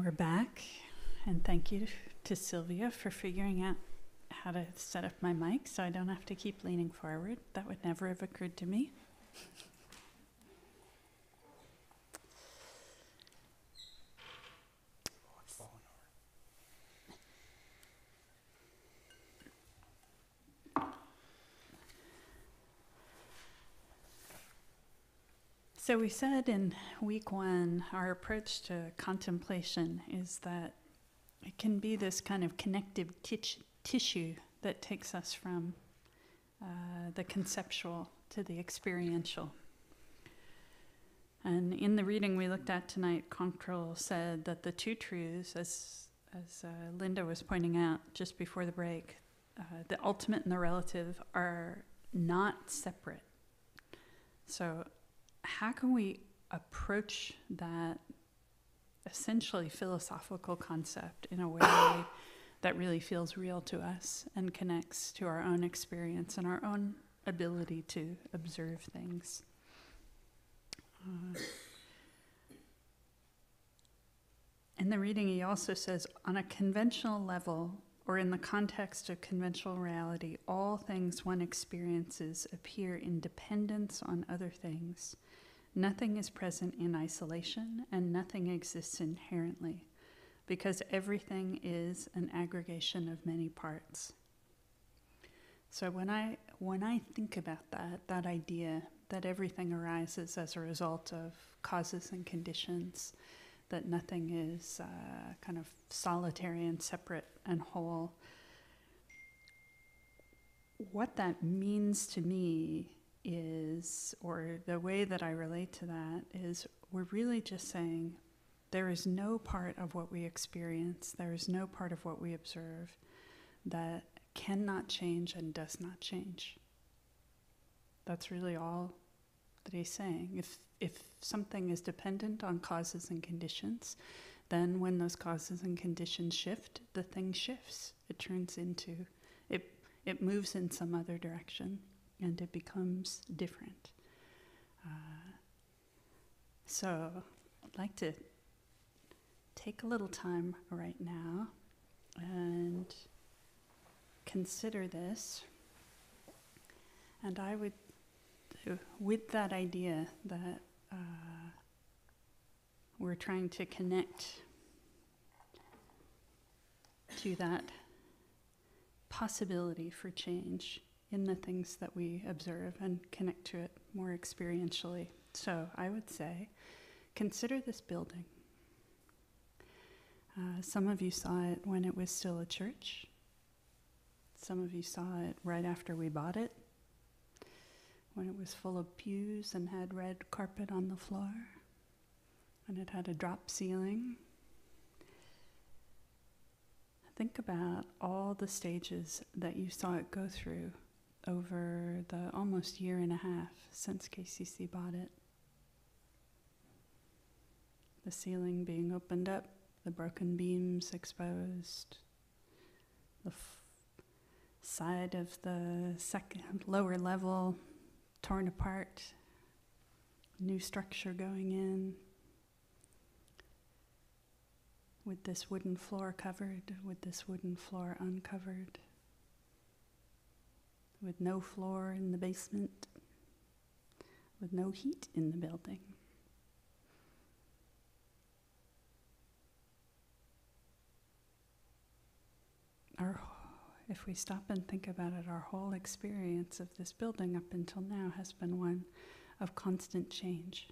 And we're back, and thank you to Sylvia for figuring out how to set up my mic so I don't have to keep leaning forward. That would never have occurred to me. So we said in week 1, our approach to contemplation is that it can be this kind of connective tissue that takes us from the conceptual to the experiential. And in the reading we looked at tonight, Control said that the two truths, as Linda was pointing out just before the break, the ultimate and the relative are not separate. So how can we approach that essentially philosophical concept in a way that really feels real to us and connects to our own experience and our own ability to observe things? In the reading, he also says, on a conventional level, or in the context of conventional reality, all things one experiences appear in dependence on other things. Nothing is present in isolation, and nothing exists inherently, because everything is an aggregation of many parts. So when I think about that idea that everything arises as a result of causes and conditions, that nothing is kind of solitary and separate and whole, what that means to me is, or the way that I relate to that is, we're really just saying there is no part of what we experience, there is no part of what we observe that cannot change and does not change. That's really all that he's saying. If something is dependent on causes and conditions, then when those causes and conditions shift, the thing shifts. It turns into, it moves in some other direction, and it becomes different. So I'd like to take a little time right now and consider this. And I would, with that idea that we're trying to connect to that possibility for change in the things that we observe and connect to it more experientially. So I would say, consider this building. Some of you saw it when it was still a church. Some of you saw it right after we bought it, when it was full of pews and had red carpet on the floor, and it had a drop ceiling. Think about all the stages that you saw it go through over the almost year and a half since KCC bought it. The ceiling being opened up, the broken beams exposed, the side of the second lower level torn apart, new structure going in, with this wooden floor covered, with this wooden floor uncovered, with no floor in the basement, with no heat in the building. If we stop and think about it, our whole experience of this building up until now has been one of constant change.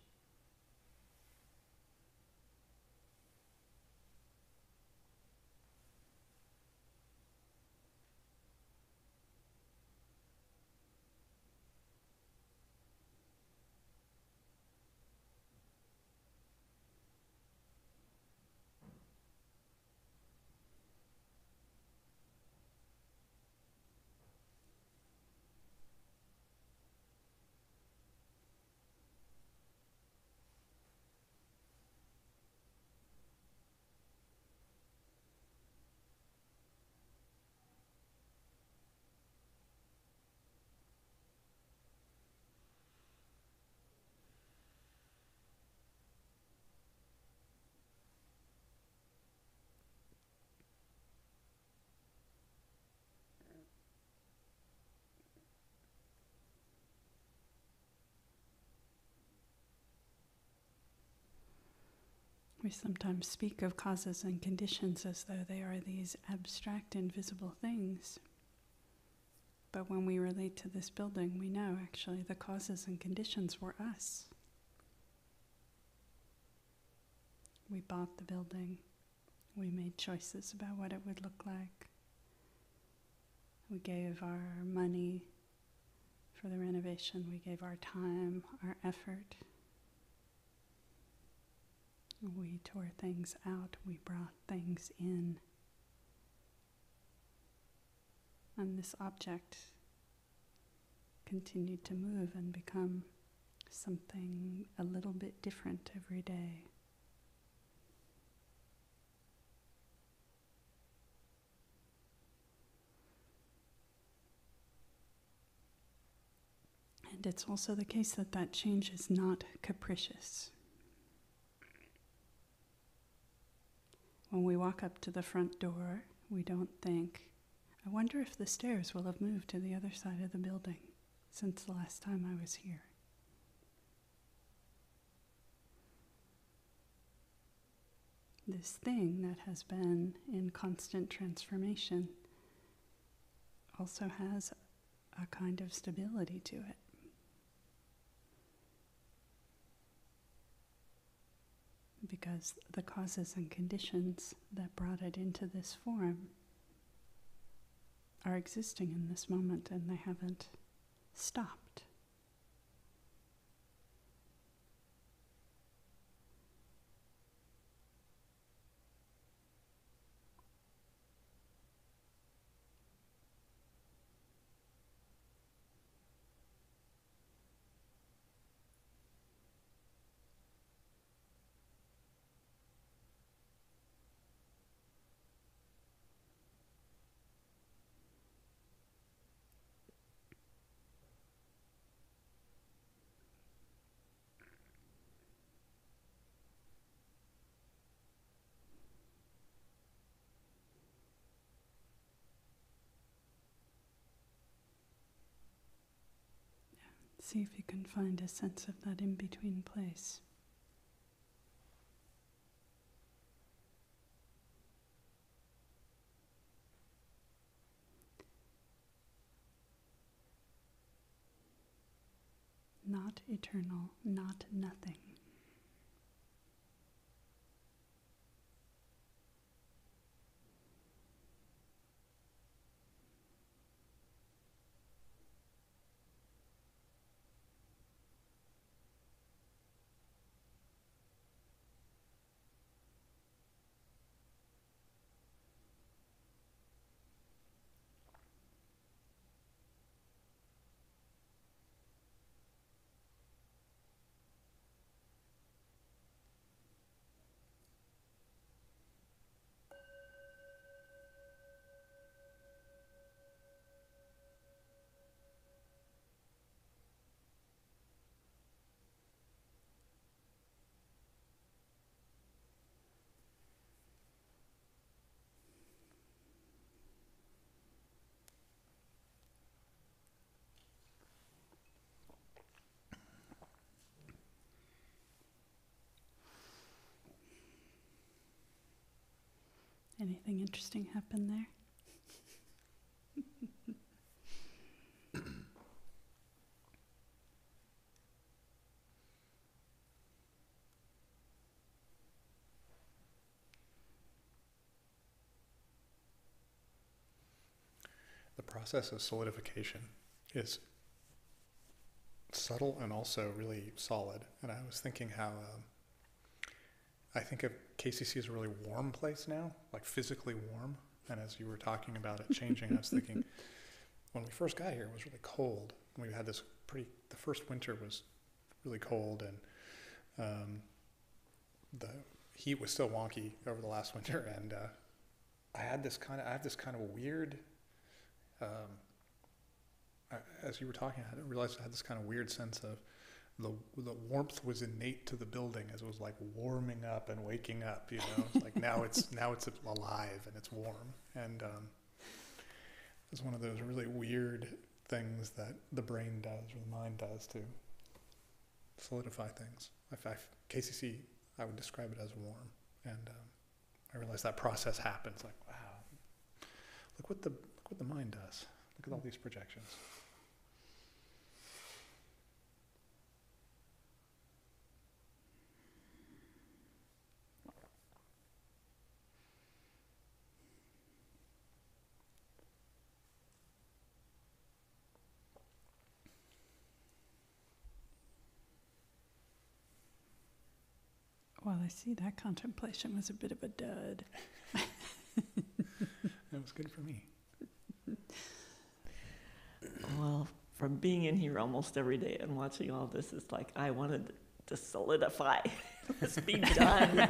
We sometimes speak of causes and conditions as though they are these abstract, invisible things. But when we relate to this building, we know actually the causes and conditions were us. We bought the building. We made choices about what it would look like. We gave our money for the renovation. We gave our time, our effort. We tore things out. We brought things in. And this object continued to move and become something a little bit different every day. And it's also the case that that change is not capricious. When we walk up to the front door, we don't think, I wonder if the stairs will have moved to the other side of the building since the last time I was here. This thing that has been in constant transformation also has a kind of stability to it. Because the causes and conditions that brought it into this form are existing in this moment, and they haven't stopped. See if you can find a sense of that in-between place. Not eternal, not nothing. Anything interesting happen there? The process of solidification is subtle and also really solid. And I was thinking how I think of KCC as a really warm place now, like physically warm. And as you were talking about it changing, I was thinking when we first got here, it was really cold. We had this the first winter was really cold, and the heat was still wonky over the last winter. And I have this kind of weird, as you were talking, I realized I had this kind of weird sense of the warmth was innate to the building as it was like warming up and waking up, you know. It's like now it's alive and it's warm, and it's one of those really weird things that the brain does or the mind does to solidify things. KCC, I would describe it as warm. And I realized that process happens. Like, wow, look what the mind does. Look at all these projections. Well, I see that contemplation was a bit of a dud. That was good for me. Well, from being in here almost every day and watching all this, it's like I wanted to solidify. Let's be done.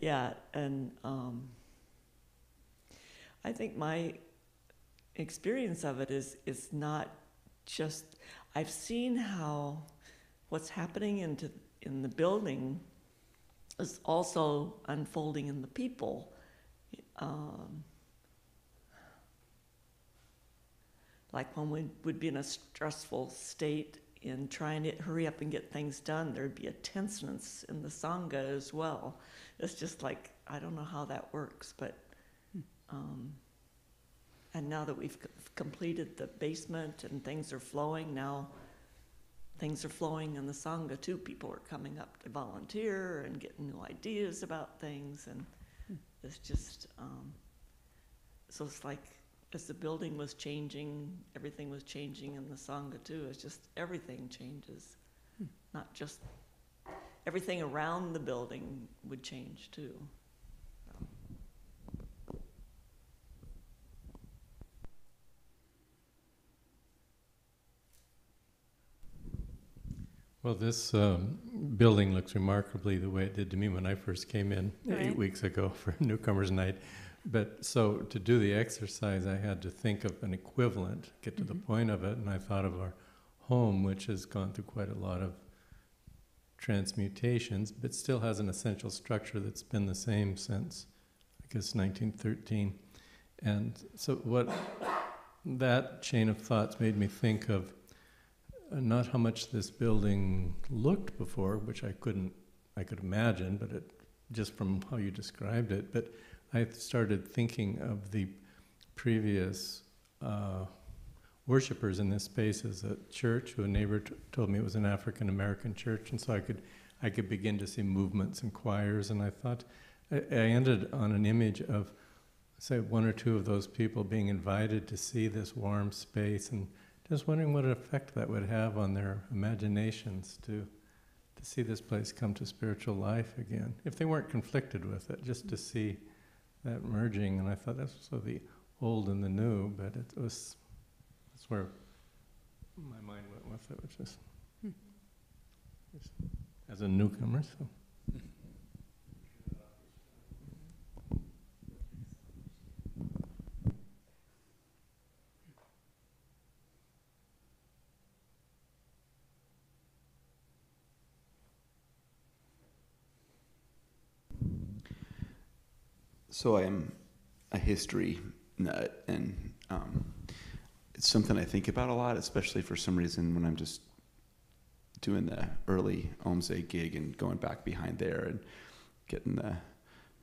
Yeah, and I think my experience of it is not just, I've seen how what's happening in the building is also unfolding in the people. Like when we would be in a stressful state in trying to hurry up and get things done, there'd be a tenseness in the Sangha as well. It's just like, I don't know how that works, but and now that we've completed the basement and things are flowing, now things are flowing in the Sangha too. People are coming up to volunteer and getting new ideas about things, and it's just, so it's like as the building was changing, everything was changing in the Sangha too. It's just everything changes, not just everything around the building would change too. Well, this building looks remarkably the way it did to me when I first came in 8 weeks ago for newcomers night. But so to do the exercise, I had to think of an equivalent, get to the point of it, and I thought of our home, which has gone through quite a lot of transmutations, but still has an essential structure that's been the same since, I guess, 1913. And so what that chain of thoughts made me think of, not how much this building looked before, which I could imagine, but it, just from how you described it, but I started thinking of the previous worshipers in this space as a church, who a neighbor told me it was an African-American church, and so I could begin to see movements and choirs, and I thought, I ended on an image of, say, one or two of those people being invited to see this warm space, and just wondering what effect that would have on their imaginations to see this place come to spiritual life again, if they weren't conflicted with it, just to see that merging. And I thought that's so the old and the new, but that's where my mind went with it, which is just as a newcomer. So. So I am a history nut, and it's something I think about a lot, especially for some reason when I'm just doing the early Omse gig and going back behind there and getting the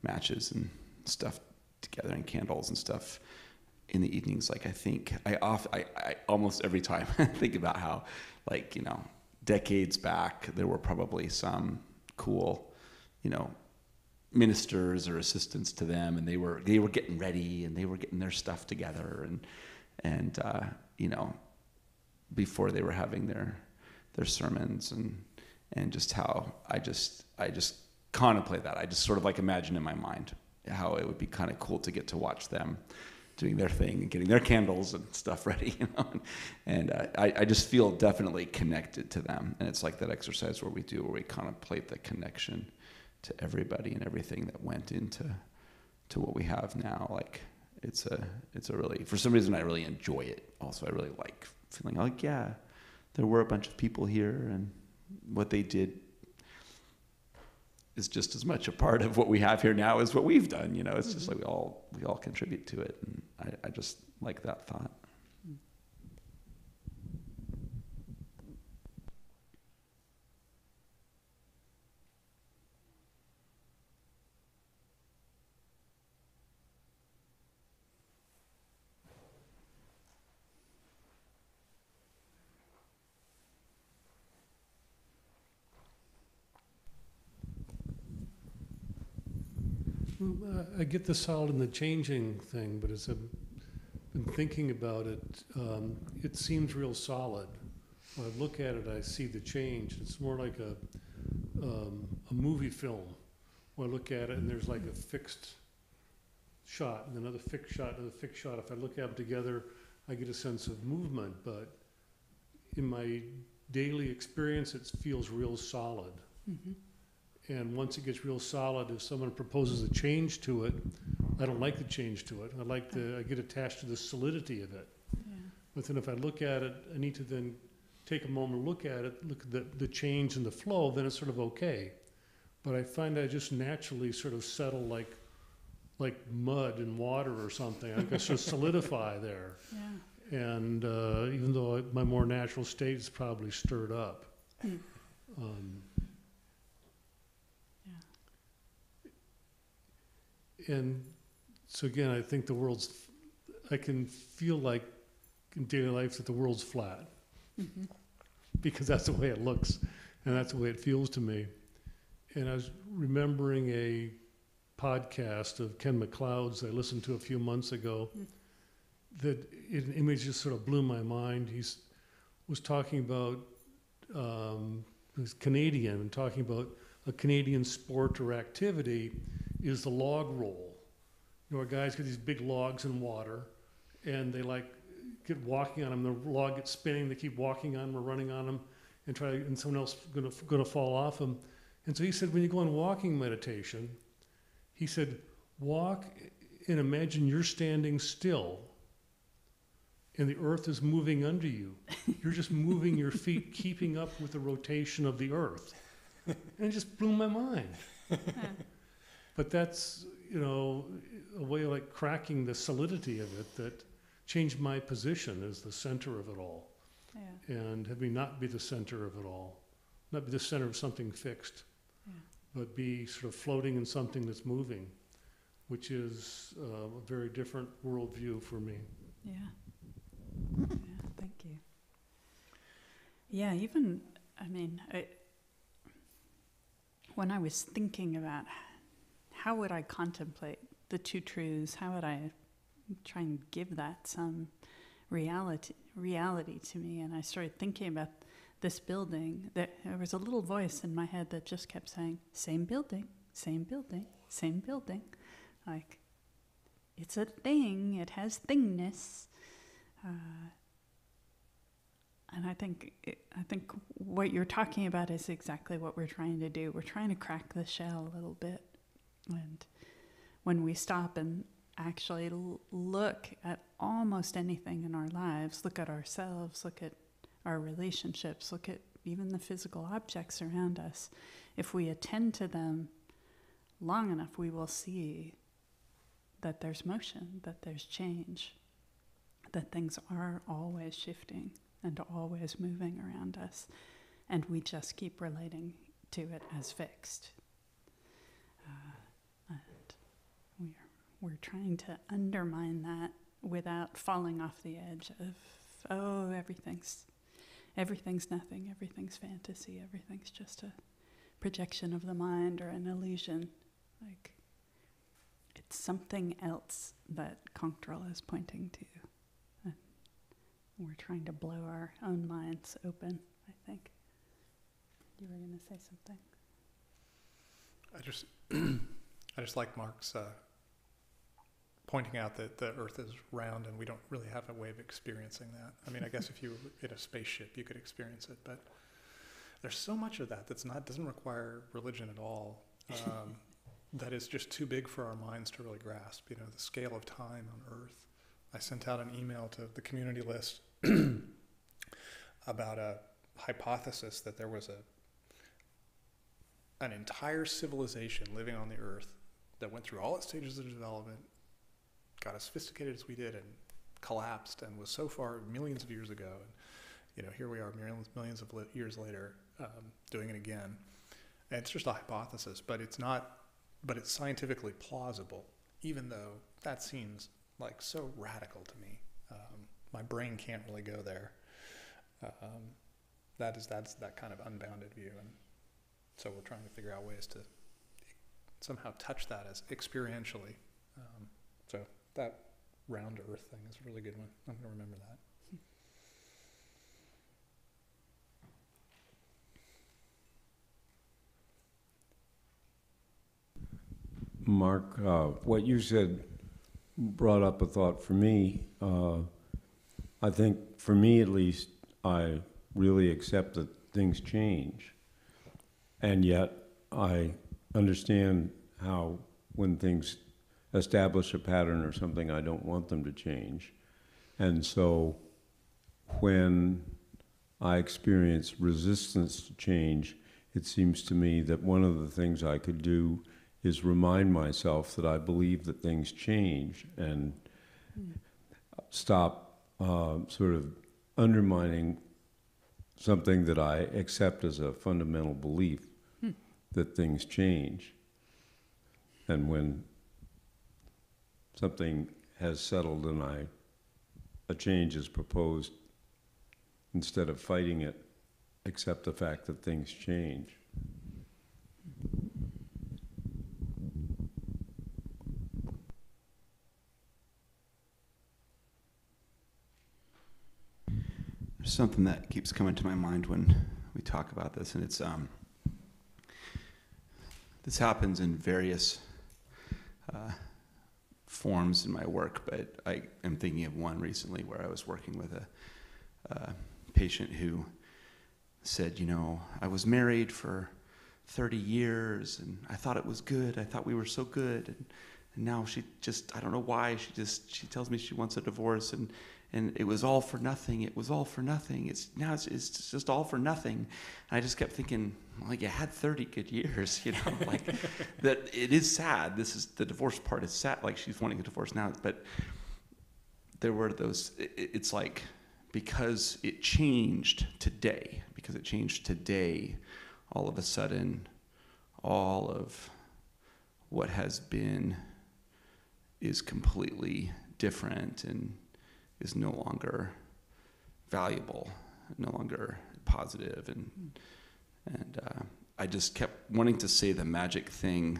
matches and stuff together and candles and stuff in the evenings. Like I almost every time think about how, like, decades back there were probably some cool, ministers or assistants to them, and they were getting ready and they were getting their stuff together and before they were having their sermons and just how I just contemplate that. I just sort of like imagine in my mind how it would be kind of cool to get to watch them doing their thing and getting their candles and stuff ready, and I just feel definitely connected to them. And it's like that exercise where we contemplate the connection to everybody and everything that went into what we have now. Like it's a really, for some reason I really enjoy it. Also, I really like feeling like, yeah, there were a bunch of people here, and what they did is just as much a part of what we have here now as what we've done. It's just like we all contribute to it, and I just like that thought. I get the solid and the changing thing, but as I've been thinking about it, it seems real solid. When I look at it, I see the change. It's more like a movie film. When I look at it and there's like a fixed shot and another fixed shot, another fixed shot. If I look at them together, I get a sense of movement, but in my daily experience, it feels real solid. Mm-hmm. And once it gets real solid, if someone proposes a change to it, I don't like the change to it. I get attached to the solidity of it. Yeah. But then if I look at it, I need to then take a moment to look at it, look at the change and the flow, then it's sort of okay. But I find I just naturally sort of settle like mud in water or something. I guess just solidify there. Yeah. And even though my more natural state is probably stirred up. Mm. And so again, I think I can feel like in daily life that the world's flat. Mm-hmm. Because that's the way it looks and that's the way it feels to me. And I was remembering a podcast of Ken McLeod's I listened to a few months ago that an image just sort of blew my mind. He was talking about, he was Canadian, and talking about a Canadian sport or activity is the log roll. You know, our guys get these big logs in water and they get walking on them, the log gets spinning, they keep walking on them or running on them and someone else gonna fall off them. And so he said, when you go on walking meditation, he said, walk and imagine you're standing still and the earth is moving under you. You're just moving your feet, keeping up with the rotation of the earth. And it just blew my mind. But that's, a way of like cracking the solidity of it that changed my position as the center of it all. Yeah. And have me not be the center of it all, not be the center of something fixed, but be sort of floating in something that's moving, which is a very different worldview for me. Yeah. Yeah, thank you. Yeah, even, when I was thinking about how would I contemplate the two truths, how would I try and give that some reality to me, and I started thinking about this building, there was a little voice in my head that just kept saying, same building, same building, same building. Like, it's a thing, it has thingness. And I think what you're talking about is exactly what we're trying to do. We're trying to crack the shell a little bit. And when we stop and actually look at almost anything in our lives, look at ourselves, look at our relationships, look at even the physical objects around us, if we attend to them long enough, we will see that there's motion, that there's change, that things are always shifting and always moving around us, and we just keep relating to it as fixed. And we're trying to undermine that without falling off the edge of, everything's nothing, everything's fantasy, everything's just a projection of the mind or an illusion. Like, it's something else that Conctrell is pointing to. And we're trying to blow our own minds open, I think. You were going to say something? I just like Mark's pointing out that the Earth is round and we don't really have a way of experiencing that. I mean, I guess if you were in a spaceship, you could experience it, but there's so much of that doesn't require religion at all. That is just too big for our minds to really grasp. The scale of time on Earth. I sent out an email to the community list about a hypothesis that there was an entire civilization living on the Earth that went through all its stages of development, got as sophisticated as we did, and collapsed, and was so far millions of years ago. And here we are, millions of years later, doing it again. And it's just a hypothesis, but it's not. But it's scientifically plausible, even though that seems like so radical to me. My brain can't really go there. That's that kind of unbounded view, and so we're trying to figure out ways to somehow touch that as experientially. So that round earth thing is a really good one. I'm going to remember that. Mark, what you said brought up a thought for me. I think, for me at least, I really accept that things change. And yet, I understand how when things establish a pattern or something, I don't want them to change. And so, when I experience resistance to change, it seems to me that one of the things I could do is remind myself that I believe that things change and stop sort of undermining something that I accept as a fundamental belief that things change. And when something has settled and a change is proposed, instead of fighting it, accept the fact that things change. There's something that keeps coming to my mind when we talk about this, and it's this happens in various forms in my work, but I am thinking of one recently where I was working with a patient who said, you know, I was married for 30 years and I thought it was good. I thought we were so good. And now she just, I don't know why, she tells me she wants a divorce, and it was all for nothing. It was all for nothing. It's just all for nothing. And I just kept thinking, well, you had 30 good years, you know, like that. It is sad. The divorce part is sad. Like, she's wanting a divorce now, but there were those, it's like, because it changed today, all of a sudden, all of what has been is completely different and is no longer valuable, no longer positive, and I just kept wanting to say the magic thing,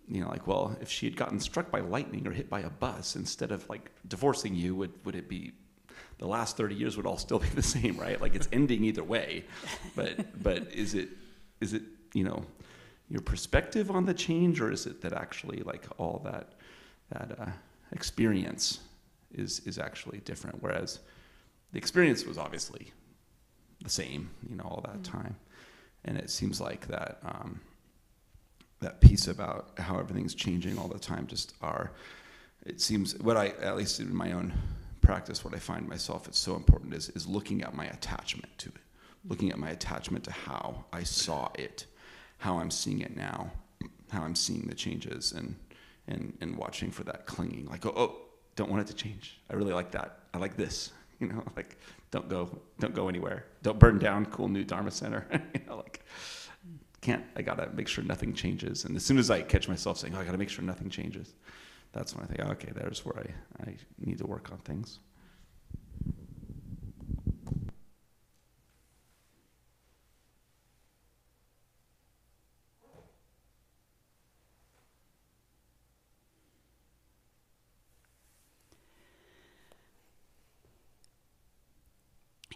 you know, like, well, if she had gotten struck by lightning or hit by a bus, instead of like divorcing you, would it be the last 30 years would all still be the same, right? Like, it's ending either way, but is it you know, your perspective on the change, or is it that actually like all that experience is actually different, whereas the experience was obviously the same, you know, all that time. And it seems like that that piece about how everything's changing all the time, it seems, what I, at least in my own practice, what I find myself, it's so important is looking at my attachment to it, looking at my attachment to how I saw it, how I'm seeing it now, how I'm seeing the changes, and watching for that clinging, like, oh, don't want it to change. I really like that. I like this, you know, like, don't go anywhere. Don't burn down cool new Dharma center. You know, like, I gotta make sure nothing changes. And as soon as I catch myself saying, oh, I gotta make sure nothing changes, that's when I think, oh, okay, there's where I need to work on things.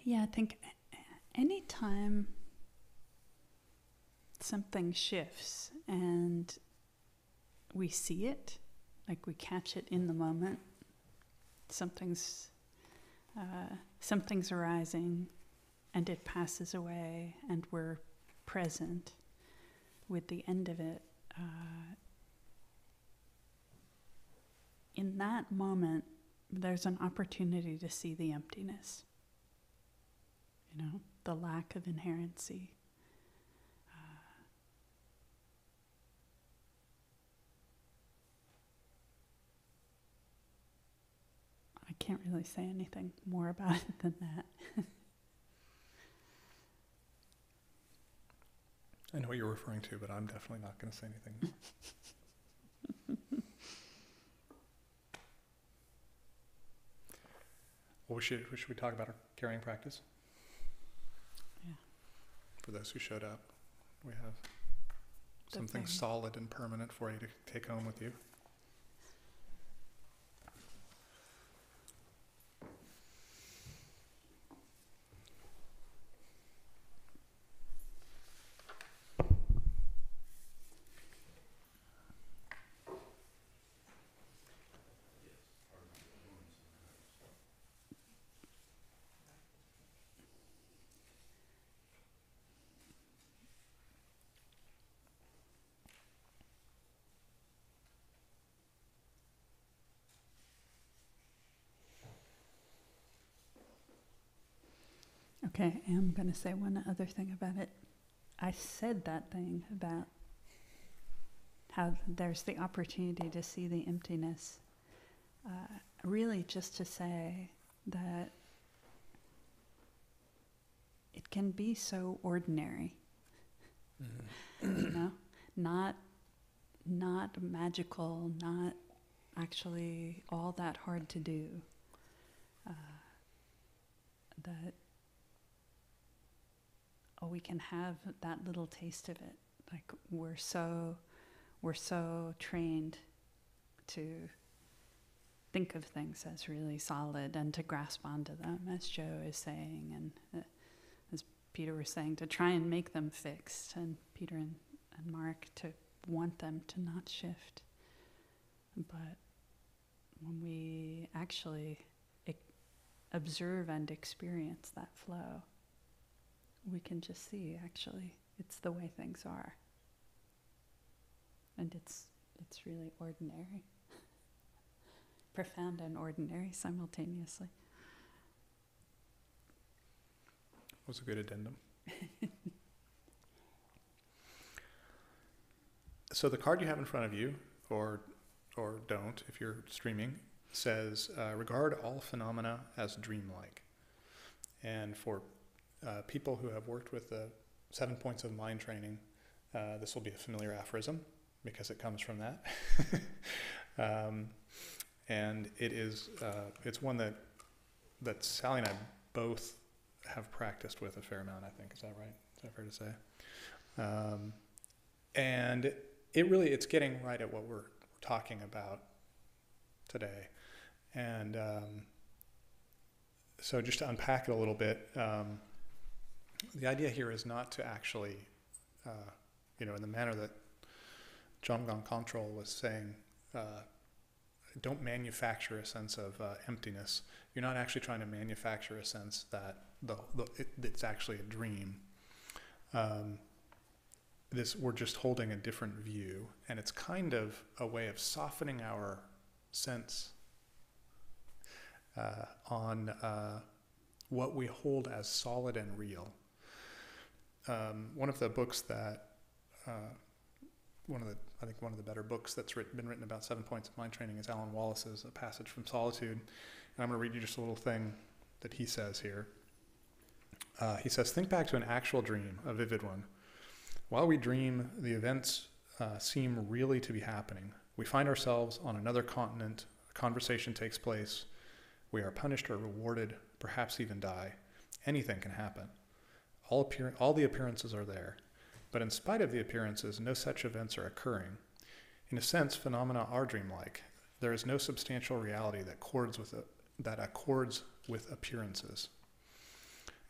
Yeah, I think anytime something shifts and we see it, like we catch it in the moment, something's arising and it passes away and we're present with the end of it, in that moment there's an opportunity to see the emptiness. You know, the lack of inherency. I can't really say anything more about it than that. I know what you're referring to, but I'm definitely not going to say anything. Well, should we talk about our carrying practice? Yeah. For those who showed up, we have something thing. solid and permanent for you to take home with you. Okay, I'm going to say one other thing about it. I said that thing about how there's the opportunity to see the emptiness. Really just to say that it can be so ordinary, you know, not magical, not actually all that hard to do. That we can have that little taste of it. Like we're so trained to think of things as really solid and to grasp onto them, as Joe is saying, and as Peter was saying, to try and make them fixed, and Peter and Mark to want them to not shift. But when we actually observe and experience that flow, we can just see, actually, it's the way things are. And it's really ordinary. Profound and ordinary simultaneously. Was a good addendum. So the card you have in front of you, or don't if you're streaming, says, regard all phenomena as dreamlike. And for people who have worked with the 7 points of mind training, this will be a familiar aphorism because it comes from that. And it is, it's one that Sally and I both have practiced with a fair amount, I think. Is that right? Is that fair to say? And it's getting right at what we're talking about today. And so just to unpack it a little bit, the idea here is not to actually, in the manner that John Control was saying, don't manufacture a sense of emptiness. You're not actually trying to manufacture a sense that it's actually a dream. We're just holding a different view, and it's kind of a way of softening our sense on what we hold as solid and real. One of the books that one of the better books that's been written about 7 points of mind training is Alan Wallace's A Passage from Solitude. And I'm going to read you just a little thing that he says here. He says, think back to an actual dream, a vivid one. While we dream, the events seem really to be happening. We find ourselves on another continent, a conversation takes place, we are punished or rewarded, perhaps even die. Anything can happen. All the appearances are there. But in spite of the appearances, no such events are occurring. In a sense, phenomena are dreamlike. There is no substantial reality that accords with appearances.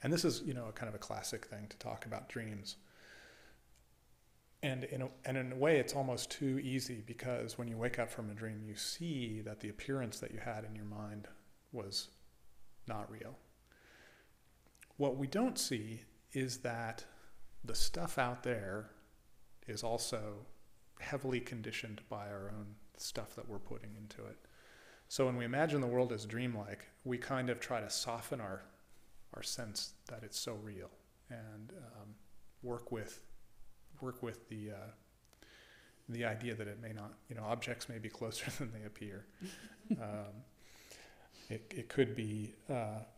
And this is, a kind of a classic thing to talk about dreams. And in a way, it's almost too easy, because when you wake up from a dream, you see that the appearance that you had in your mind was not real. What we don't see is that the stuff out there is also heavily conditioned by our own stuff that we're putting into it. So when we imagine the world as dreamlike, we kind of try to soften our sense that it's so real, and work with the idea that it may not, objects may be closer than they appear. It could be,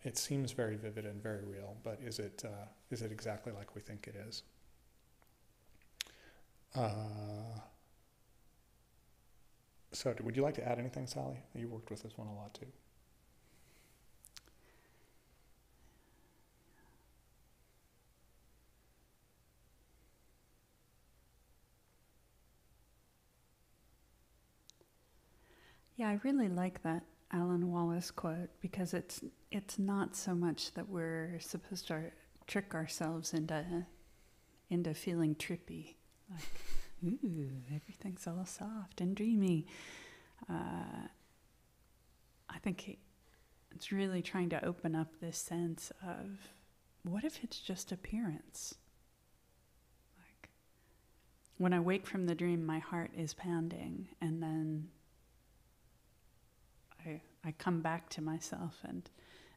it seems very vivid and very real, but is it exactly like we think it is? So would you like to add anything, Sally? You worked with this one a lot too. Yeah, I really like that Alan Wallace quote, because it's not so much that we're supposed to trick ourselves into feeling trippy, like, ooh, everything's all soft and dreamy. I think it's really trying to open up this sense of, what if it's just appearance? Like, when I wake from the dream, my heart is pounding, and then I come back to myself and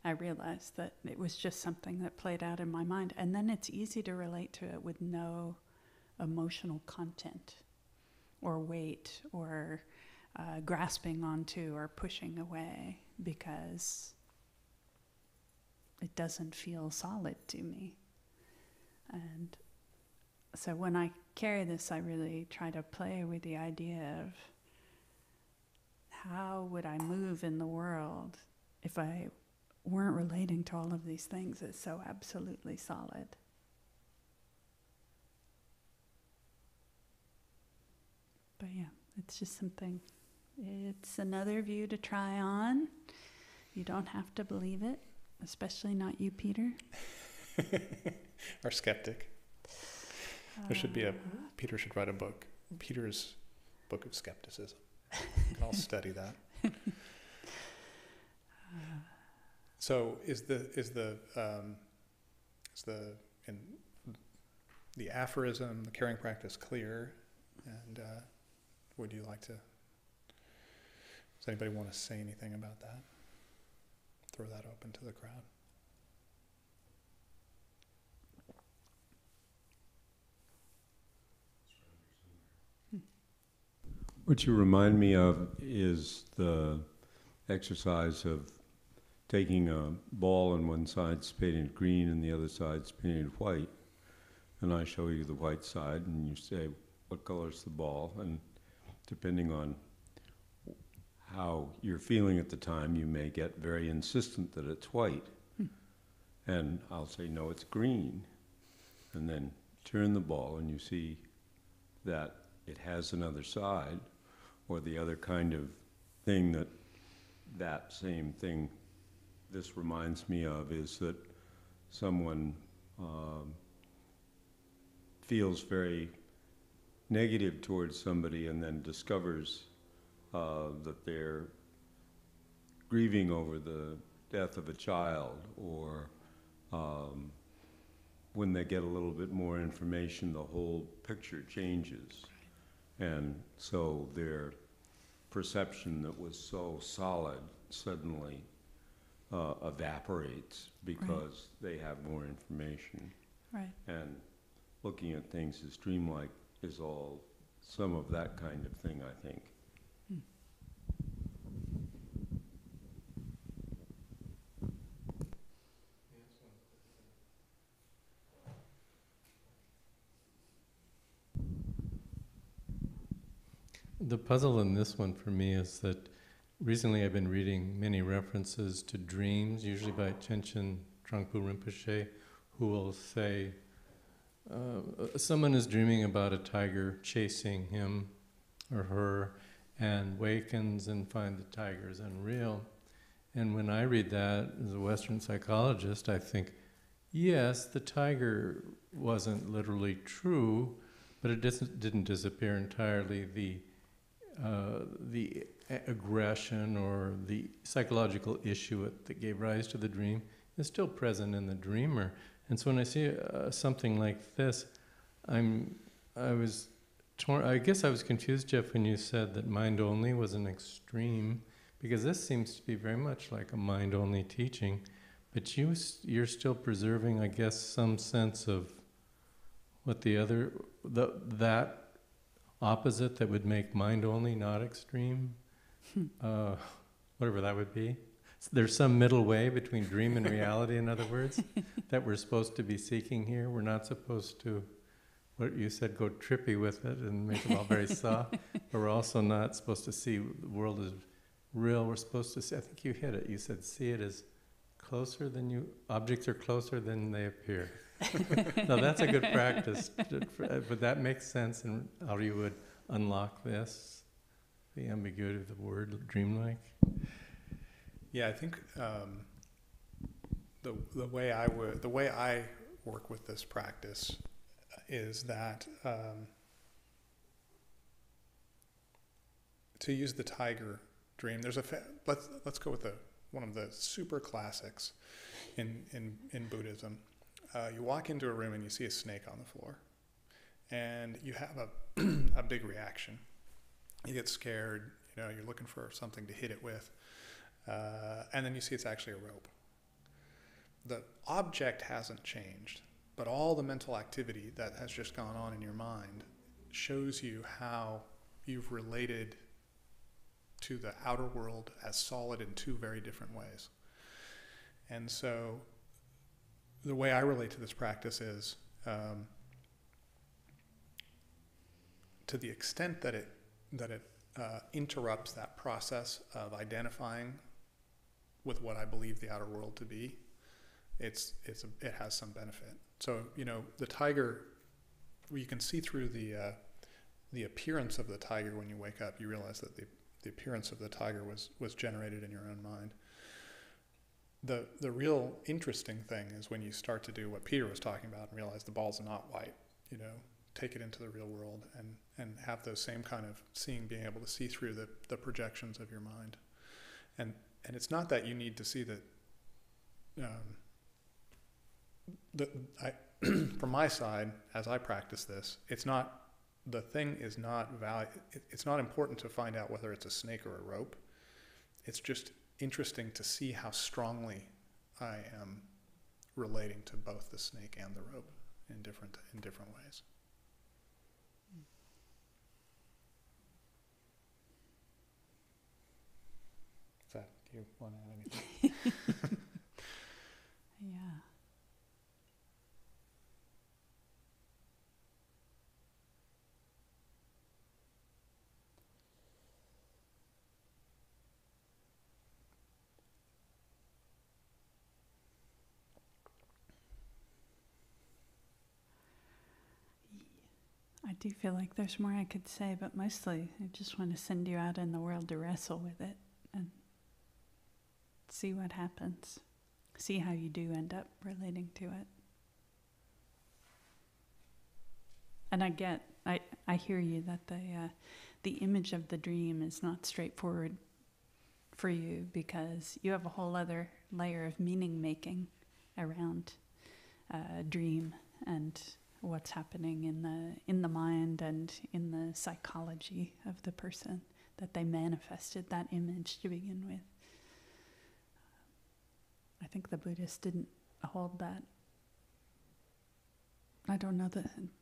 I realize that it was just something that played out in my mind. And then it's easy to relate to it with no emotional content or weight or grasping onto or pushing away, because it doesn't feel solid to me. And so when I carry this, I really try to play with the idea of, how would I move in the world if I weren't relating to all of these things as so absolutely solid? But yeah, it's just something, it's another view to try on. You don't have to believe it, especially not you, Peter. Our skeptic. There should be Peter should write a book. Peter's Book of Skepticism. I'll study that. So is the aphorism, the caring practice, clear? And would you like to? Does anybody want to say anything about that? Throw that open to the crowd. What you remind me of is the exercise of taking a ball and one side's painted green and the other side's painted white. And I show you the white side and you say, what color's the ball? And depending on how you're feeling at the time, you may get very insistent that it's white. And I'll say, no, it's green. And then turn the ball and you see that it has another side. Or the other kind of thing that same thing this reminds me of is that someone feels very negative towards somebody and then discovers that they're grieving over the death of a child, or when they get a little bit more information, the whole picture changes. And so their perception that was so solid suddenly evaporates because they have more information. Right. And looking at things as dreamlike is all some of that kind of thing, I think. The puzzle in this one for me is that recently I've been reading many references to dreams, usually by Chenchen Trungpa Rinpoche, who will say, someone is dreaming about a tiger chasing him or her and wakens and finds the tiger is unreal. And when I read that as a Western psychologist, I think, yes, the tiger wasn't literally true, but it didn't disappear entirely. The aggression or the psychological issue that gave rise to the dream is still present in the dreamer. And so when I see something like this, I was torn. I guess I was confused, Jeff, when you said that mind only was an extreme, because this seems to be very much like a mind only teaching, but you're still preserving, I guess, some sense of what that opposite that would make mind only not extreme, whatever that would be. So there's some middle way between dream and reality, in other words, that we're supposed to be seeking here. We're not supposed to, what you said, go trippy with it and make it all very soft, but we're also not supposed to see the world as real. We're supposed to see, I think you hit it, you said see it as objects are closer than they appear. No, that's a good practice, but that makes sense in how you would unlock this. the ambiguity of the word dreamlike? Yeah, I think the way I work with this practice is that to use the tiger dream, there's let's go with one of the super classics in Buddhism. You walk into a room and you see a snake on the floor, and you have a big reaction. You get scared. You're looking for something to hit it with, and then you see it's actually a rope. The object hasn't changed, but all the mental activity that has just gone on in your mind shows you how you've related to the outer world as solid in two very different ways. And so the way I relate to this practice is to the extent that it interrupts that process of identifying with what I believe the outer world to be, it has some benefit. So the tiger, you can see through the appearance of the tiger when you wake up. You realize that the appearance of the tiger was generated in your own mind. The real interesting thing is when you start to do what Peter was talking about and realize the ball's not white. Take it into the real world and have those same kind of being able to see through the projections of your mind. And it's not that you need to see that. From my side, as I practice this, it's not important to find out whether it's a snake or a rope. It's just interesting to see how strongly I am relating to both the snake and the rope in different ways. Do you want to add anything? Yeah. I do feel like there's more I could say, but mostly I just want to send you out in the world to wrestle with it and see what happens. See how you do end up relating to it. And I hear you that the image of the dream is not straightforward for you because you have a whole other layer of meaning making around dream and what's happening in the mind and in the psychology of the person that they manifested that image to begin with. I think the Buddhists didn't hold that. I don't know,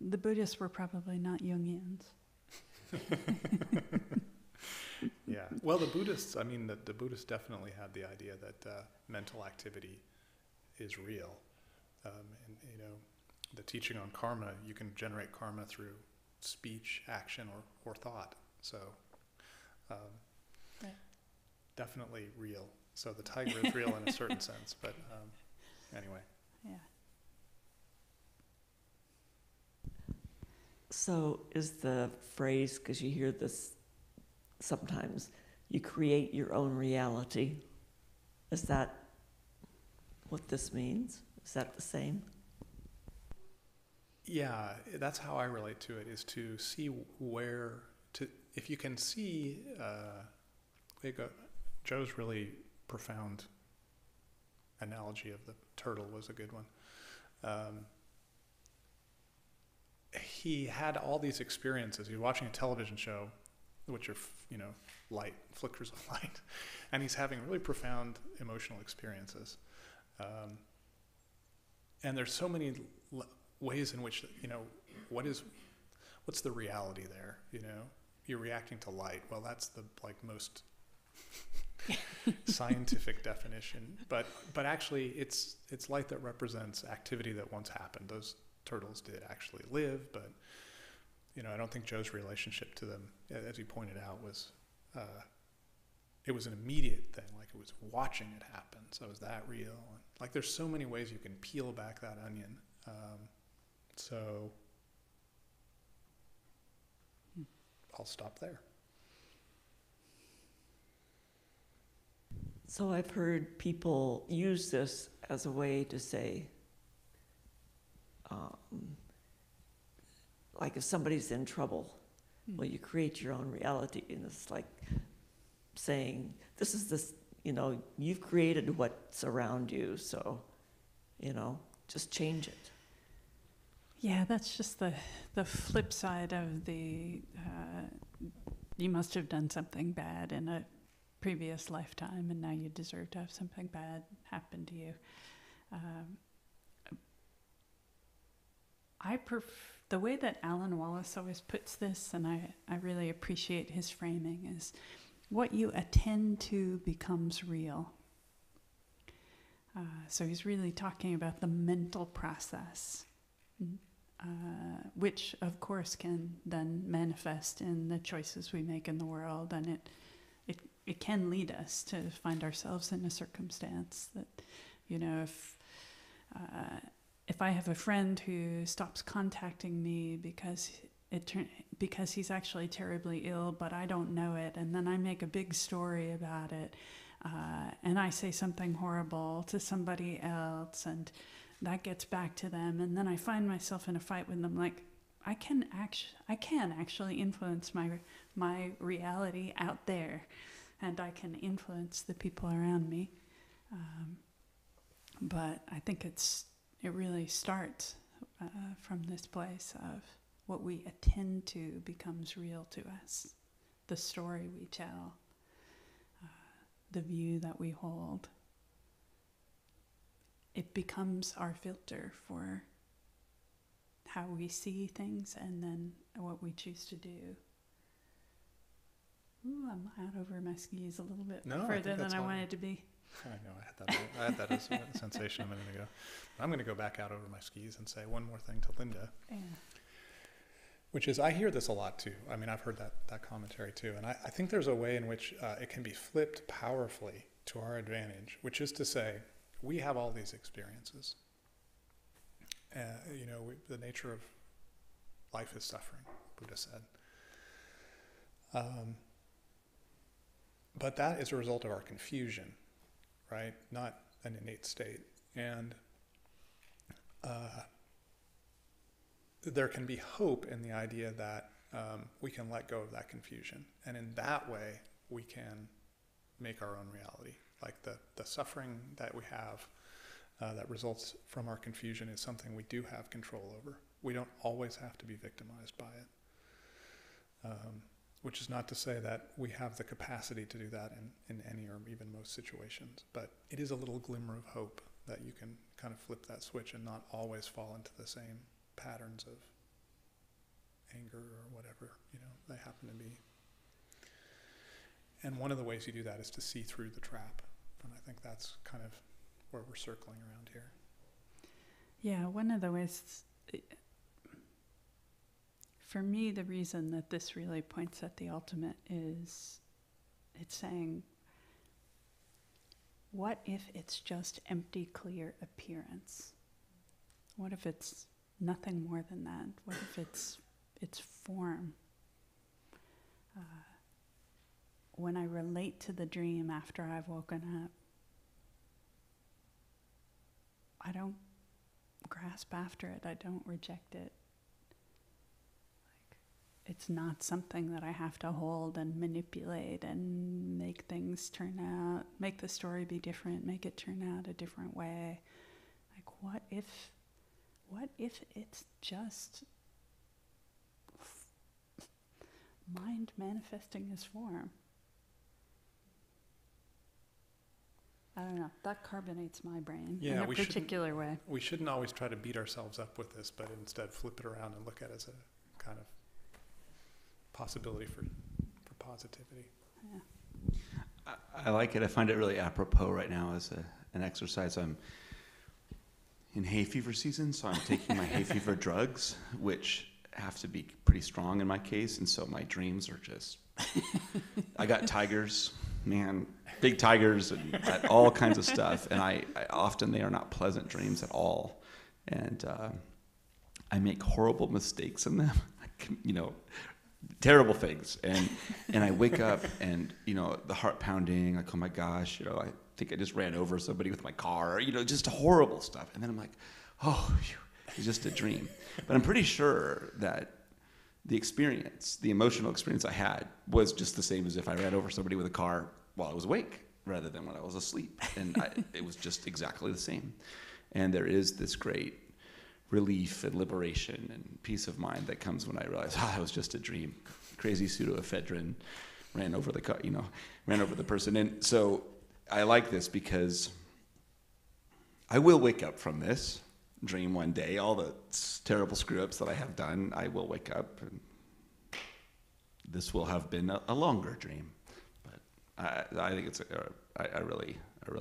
the Buddhists were probably not Jungians. Yeah. Well, the Buddhists definitely had the idea that mental activity is real. And the teaching on karma, you can generate karma through speech, action, or thought. So Right. Definitely real. So the tiger is real in a certain sense, but anyway. Yeah. So is the phrase, because you hear this sometimes, you create your own reality. Is that what this means? Is that the same? Yeah, that's how I relate to it, is to see if you can see, Joe's really profound analogy of the turtle was a good one. He had all these experiences. He was watching a television show, which are, light, flickers of light, and he's having really profound emotional experiences. And there's so many ways in which, what's the reality there? You're reacting to light. Well, that's the most scientific definition, but actually it's light that represents activity that once happened. Those turtles did actually live, but I don't think Joe's relationship to them, as he pointed out, was it was an immediate thing, like it was watching it happen. So is that real? Like there's so many ways you can peel back that onion. So I'll stop there. So I've heard people use this as a way to say, like if somebody's in trouble, well, you create your own reality, and it's like saying, this is this, you've created what's around you, so, just change it. Yeah, that's just the flip side of the, you must have done something bad in a previous lifetime, and now you deserve to have something bad happen to you. The way that Alan Wallace always puts this, and I really appreciate his framing, is what you attend to becomes real. So he's really talking about the mental process, which of course can then manifest in the choices we make in the world, and it can lead us to find ourselves in a circumstance that, if I have a friend who stops contacting me because he's actually terribly ill, but I don't know it, and then I make a big story about it, and I say something horrible to somebody else, and that gets back to them, and then I find myself in a fight with them. Like, I can actually influence my reality out there, and I can influence the people around me. But I think it really starts from this place of what we attend to becomes real to us. The story we tell, the view that we hold. It becomes our filter for how we see things and then what we choose to do. Ooh, I'm out over my skis a little bit further than I wanted to be. I know, I had that as a sensation a minute ago. I'm going to go back out over my skis and say one more thing to Linda, which is, I hear this a lot too. I mean, I've heard that commentary too, and I think there's a way in which it can be flipped powerfully to our advantage, which is to say, we have all these experiences. The nature of life is suffering, Buddha said. But that is a result of our confusion, right? Not an innate state. And there can be hope in the idea that we can let go of that confusion. And in that way, we can make our own reality. Like the suffering that we have that results from our confusion is something we do have control over. We don't always have to be victimized by it. Which is not to say that we have the capacity to do that in any or even most situations, but it is a little glimmer of hope that you can kind of flip that switch and not always fall into the same patterns of anger or whatever, they happen to be. And one of the ways you do that is to see through the trap. And I think that's kind of where we're circling around here. Yeah, one of the ways... For me, the reason that this really points at the ultimate is it's saying, what if it's just empty, clear appearance? What if it's nothing more than that? What if it's form? When I relate to the dream after I've woken up, I don't grasp after it. I don't reject it. It's not something that I have to hold and manipulate and make things turn out, make the story be different, make it turn out a different way. Like, what if it's just mind manifesting as form? I don't know. That carbonates my brain in a particular way. We shouldn't always try to beat ourselves up with this, but instead flip it around and look at it as a kind of possibility for positivity. Yeah. I like it. I find it really apropos right now as an exercise. I'm in hay fever season, so I'm taking my hay fever drugs, which have to be pretty strong in my case, and so my dreams are just... I got tigers, man, big tigers, and all kinds of stuff, and I often they are not pleasant dreams at all, and I make horrible mistakes in them. terrible things. And I wake up and, you know, the heart pounding, like, oh my gosh, you know, I think I just ran over somebody with my car, you know, just horrible stuff. And then I'm like, oh, phew, it's just a dream. But I'm pretty sure that the experience, the emotional experience I had was just the same as if I ran over somebody with a car while I was awake rather than when I was asleep. And it was just exactly the same. And there is this great relief and liberation and peace of mind that comes when I realize, that was just a dream. Crazy pseudoephedrine ran over the car, you know, ran over the person. And so I like this because I will wake up from this dream one day. All the terrible screw-ups that I have done, I will wake up, and this will have been a longer dream. But I think it's I really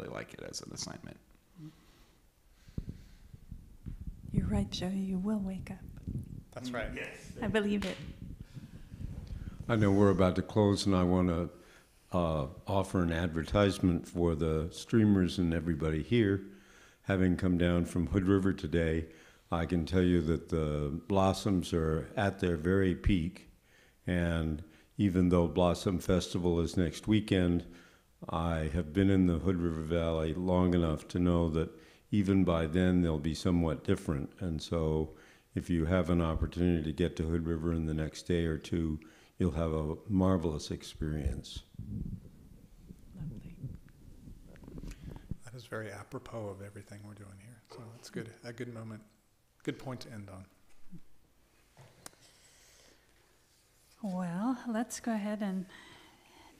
like it as an assignment. You're right, Joe. You will wake up. That's right. Yes. I believe it. I know we're about to close, and I want to offer an advertisement for the streamers and everybody here. Having come down from Hood River today, I can tell you that the blossoms are at their very peak. And even though Blossom Festival is next weekend, I have been in the Hood River Valley long enough to know that even by then they'll be somewhat different. And so if you have an opportunity to get to Hood River in the next day or two, you'll have a marvelous experience. Lovely. That is very apropos of everything we're doing here. So it's good. A good moment. Good point to end on. Well, let's go ahead and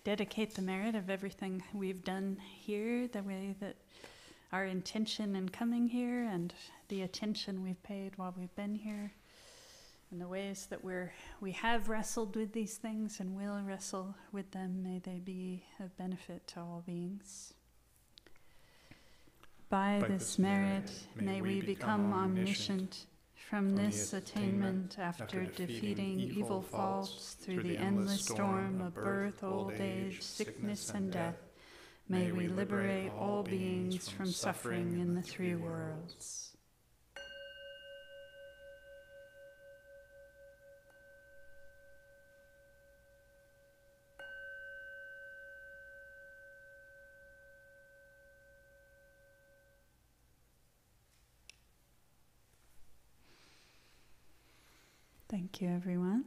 dedicate the merit of everything we've done here, the way that our intention in coming here and the attention we've paid while we've been here, and the ways that we have wrestled with these things and will wrestle with them. May they be of benefit to all beings. By this merit, may we become omniscient. From this attainment, after defeating evil faults through the endless storm of birth, old age, sickness, and death, may we liberate all beings from suffering in the three worlds. Thank you, everyone.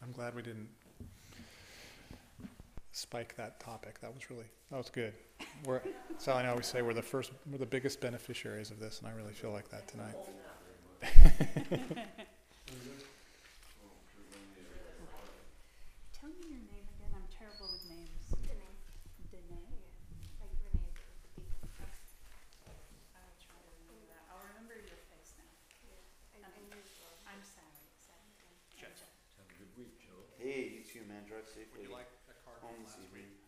I'm glad we didn't spike that topic. That was good. Sally and I always say we're the biggest beneficiaries of this, and I really feel like that tonight. Tell me your name again. I'm terrible with names. Danae. Like Renee with the B. I will try to remember that. I'll remember your face now. Yeah. And you as well. I'm Sally. Have a good week, Joe. Hey, you too, man. Drive safely. Would you like a card Home from this last evening. week?